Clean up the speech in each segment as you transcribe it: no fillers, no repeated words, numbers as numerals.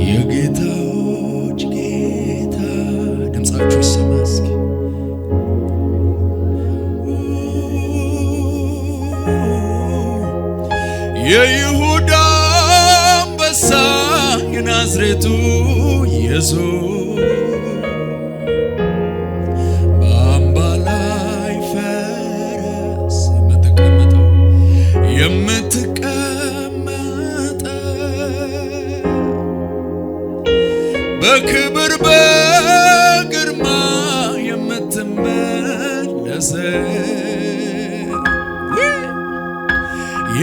የጌታዎች ጌታ ድምጻችሁ ይሰማ እስኪ የይሁዳ አንበሳ የናዝሬቱ ኢየሱስ በአምባ ላይ ፈረስ የምትቀመጠው በክብር በግርማ የምትመለሰው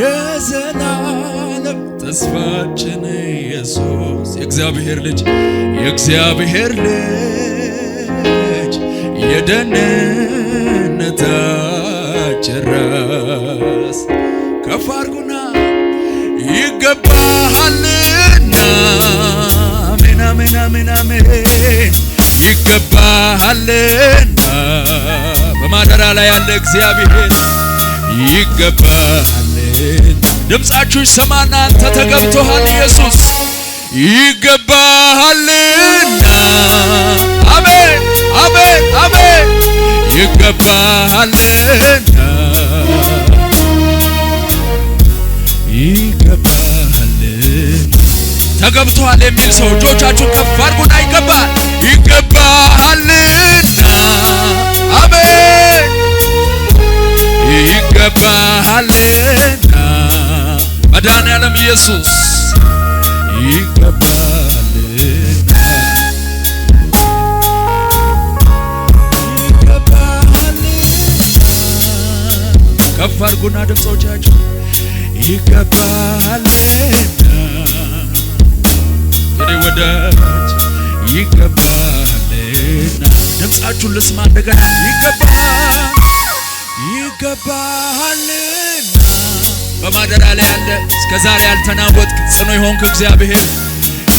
የዘላለም ተስፋችን ኢየሱስ የእግዚአብሔር ልጅ የደህንነታችን ራስ ከፍ አድርጉና ይገባሃልና አሜን አሜን አሜን አሜን ይገባሃልና በማደራ ላይ ያለ እግዚአብሔር ይገባሃል ድምጻችሁ ይሰማና አንተ ተገብቶሃል ኢየሱስ ይገባሃልና አሜን አሜን አሜን ይገባሃልና ይገባሃልና ተገብቶሃል የሚል ሰው እጆቻችሁን ከፍ አድርጉና ይገባሃልና አሜን ይገባሃልና መድኃኔዓለም ኢየሱስ ይገባሃልና ከፍ አድርጉና ድምጾቻችሁ ይገባሃልና የኔ ወዳጅ ይገባሃልና ድምጻችሁን ልስማ እንደገና ይገባሃልና በማደራ ላይ ያለ እስከ ዛሬ ያልተናወጥክ ጽኑ የሆንክ እግዚአብሔር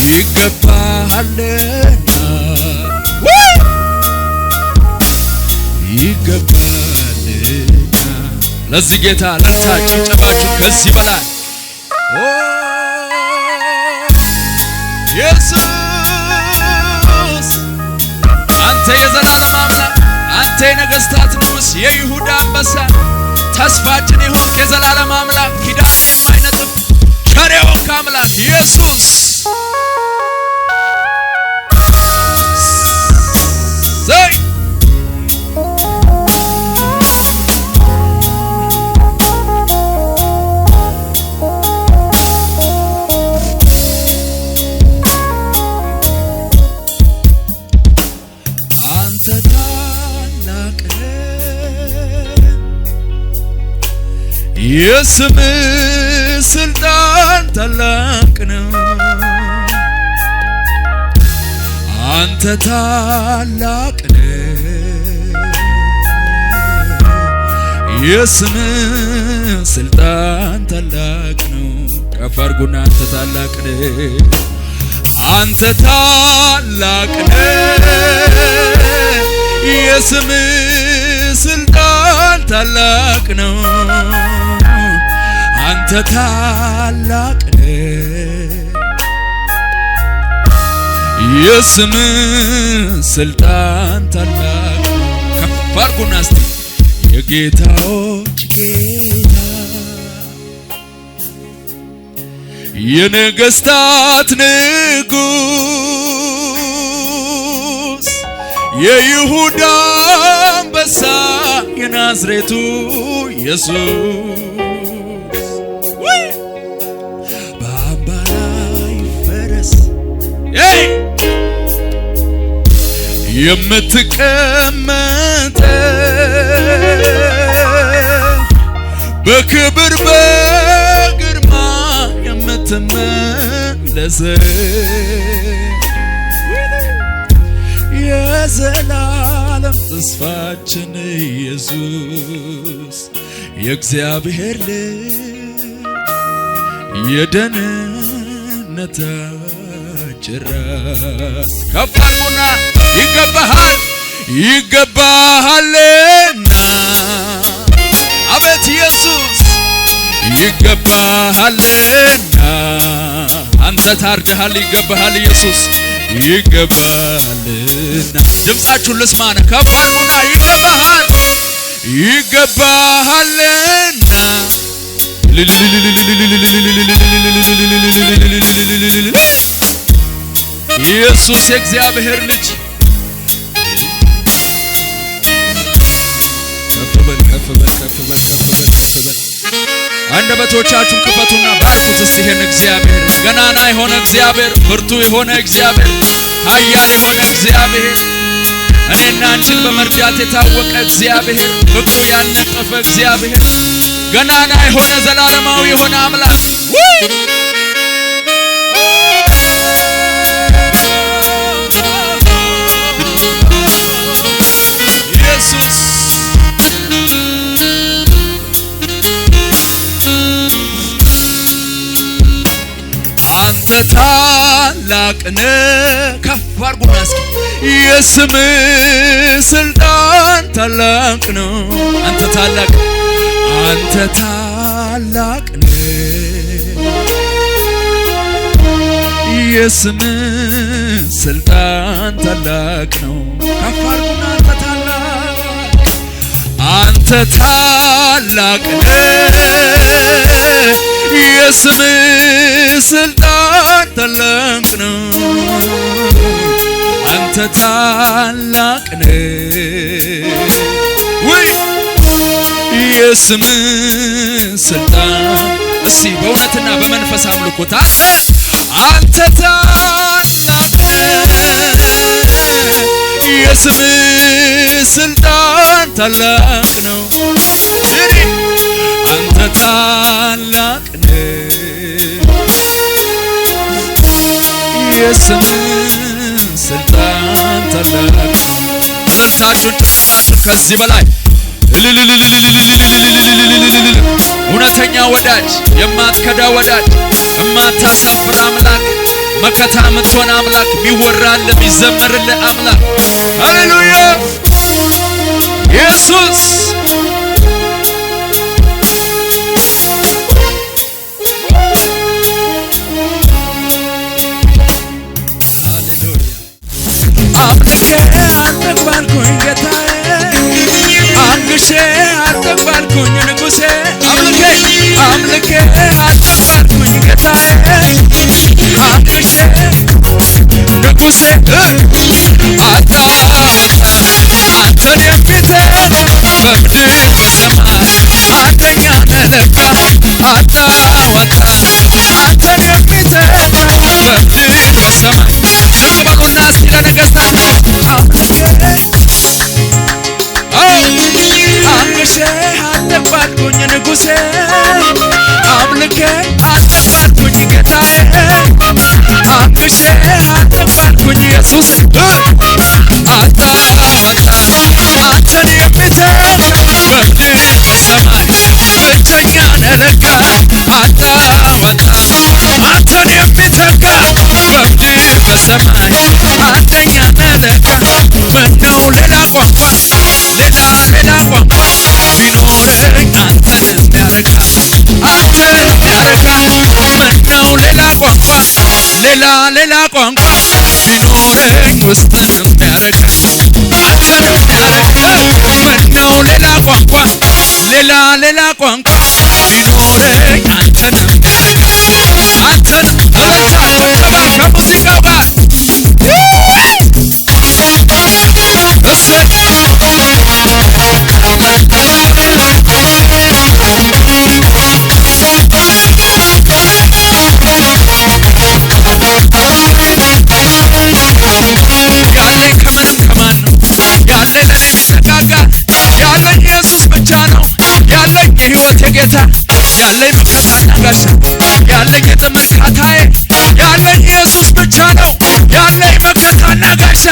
ይገባሃልና ይገባሃልና ለዚህ ጌታ ለንታ ጭብጨባችሁ ከዚህ በላይ ኢየሱስ አንተ የዘላለም አምላክ አንተ የነገስታት ንጉሥ የይሁዳ አንበሳ ተስፋችን የሆንክ የዘላለም አምላክ ኪዳን የማይነጥፍ ቸር የሆንክ አምላክ ኢየሱስ ዘይ አንተ ታላቅ የስም ስልጣን ታላቅ ነው አንተ ታላቅ የስም ስልጣን ታላቅ ነው ከፍ አድርጉና አንተ ታላቅ አንተ ታላቅ የስም ስልጣን ታላቅ ነው አንተ ታላቅ የስም ስልጣን ታላቅ ከፍ አድርጉና እስቲ የጌታዎች ጌታ የነገስታት ንጉሥ የይሁዳ አንበሳ የናዝሬቱ ኢየሱስ በአምባ ላይ ፈረስ የምትቀመጠው በክብር በግርማ የምትመለሰው የዘላለም ተስፋችን ኢየሱስ የእግዚአብሔር ልጅ የደህንነታችን ራስ ከፍ አድርጉና ይገባሃልና አቤት ኢየሱስ ይገባሃልና አንተ ታርደሃል ይገባሃል ኢየሱስ ይገባልና ድምፃችሁን ልስማና ከፍ አድርጉና ይገባሃል ይገባሃልና ኢየሱስ የእግዚአብሔር ልጅ ከፍ በል አንደበቶቻችሁን ክፈቱና ባርኩት እስቲ ይሄን እግዚአብሔር ገናና የሆነ እግዚአብሔር ብርቱ የሆነ እግዚአብሔር ኃያል የሆነ እግዚአብሔር እኔና አንቺን በመርዳት የታወቀ እግዚአብሔር ፍቅሩ ያልነጠፈ እግዚአብሔር ገናና የሆነ ዘላለማዊ የሆነ አምላክ ኢየሱስ አንተ ታላቅ ነህ ከፍ አድርጉና እስኪ የስም ስልጣን ታላቅ ነው አንተ ታላቅ ነህ የስም ስልጣን ታላቅ ነው ከፍ አድርጉና አንተ ታላቅ ነህ የስም ስልጣን ታላቅ ነው አንተ ታላቅ ነህ ወይ የስም ስልጣን እስቲ በእውነትና በመንፈስ አምልኮት አንተ ታላቅ ነህ የስም ስልጣን ታላቅ ነው አንተ ታላቅ ነህ የስም ስልጣን ታላቅ ነው እልልታችሁን ጭብጨባችሁን ከዚህ በላይ እውነተኛ ወዳጅ የማትከዳ ወዳጅ የማታሳፍር አምላክ መከታ የምትሆን አምላክ ሚወራልህ ሚዘመርልህ አምላክ ሃሌሉያ ኢየሱስ አምልኬ አልተባልኩኝ ጌታዬ አንግሼ አልተባልኩኝ ንጉሴ አምልኬ አልተባልኩኝ ጌታዬ አንግሼ ንጉሴ አታወጣ አንተን የሚተካ በምድር በሰማይ አንደኛ ነህ ለካ አታወጣ አንተን የሚተካ በምድር በሰማይ ዝቅ በሉና እስቲ ለነገሥታት አንግሼ አልተባልኩኝ ንጉሴ አምልኬ አልተባልኩኝ ጌታዬ አንግሼ አልተባልኩኝ ኢየሱስ አታወጣ አንተን የሚተካ በምድር በሰማይ ብቸኛ ነህ ለካ አታወጣ አንተን የሚተካ በምድር በሰማይ አንደኛ ነህ ለካ ምነው ሌላ ቋንቋ ቢኖረኝ አንተን የሚያረካ ምነው ሌላ ቋንቋ ቢኖረኝ ውስጥን የሚያረካ አንተን የሚያረካ ምነው ሌላ ቋንቋ ቢኖረኝ አንተን የሚያረካ አንተን እልልታችሁ ከበል ከሙዚቃው ጋር ያለኝ ከምንም ከማን ነው ያለኝ ለኔ የሚጠጋጋ ያለኝ ኢየሱስ ብቻ ነው ያለኝ የሕይወቴ ጌታ ያለኝ መከታና ጋሻ ያለኝ የጥም እርካታዬ ያለኝ ኢየሱስ ብቻ ነው ያለኝ መከታና ጋሻ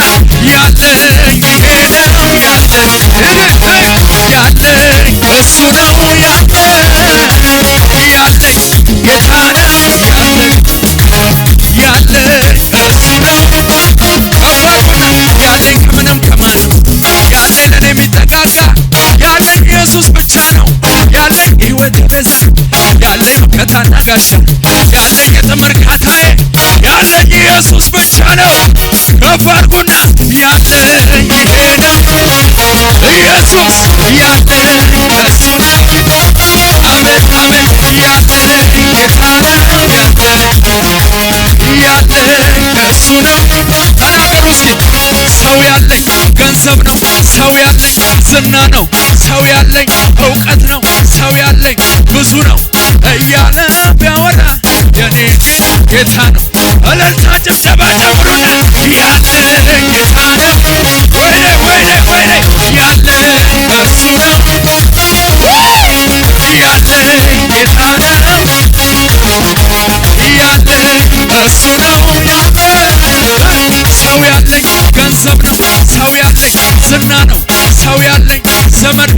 ያለኝ ይሄ ነው ያለኝ እሱ ነው ያለኝ ጌታ ነው ያለኝ እሱ ነው ያለኝ ከምንም ከማን ያለኝ ለኔ የሚጠጋጋ ያለኝ ኢየሱስ ብቻ ነው ያለኝ የሕይወቴ ቤዛ ያለኝ መከታና ጋሻ ያለኝ የጥም እርካታዬ ከፍ አድርጉና ያለኝ ይሄ ነው ኢየሱስ ያለኝ እሱ ነው አሜን አሜን ያለኝ ጌታ ነው ያለኝ እሱ ነው ተናገሩ እስኪ ሰው ያለኝ ገንዘብ ነው ሰው ያለኝ ዝና ነው ሰው ያለኝ እውቀት ነው ሰው ያለኝ ብዙ ነው እያለ ቢያወራ የኔ ጌታ ነው እልልታ ጭብጨባ ጨምሩና ያለኝ ጌታ ነው ወይኔ ወይኔ ወይኔ ያለኝ እርሱ ነው ያለኝ ጌታ ነው ያለኝ እርሱ ነው ሰው ያለኝ ገንዘብ ነው ሰው ያለኝ ዝና ነው ሰው ያለኝ ዘመድ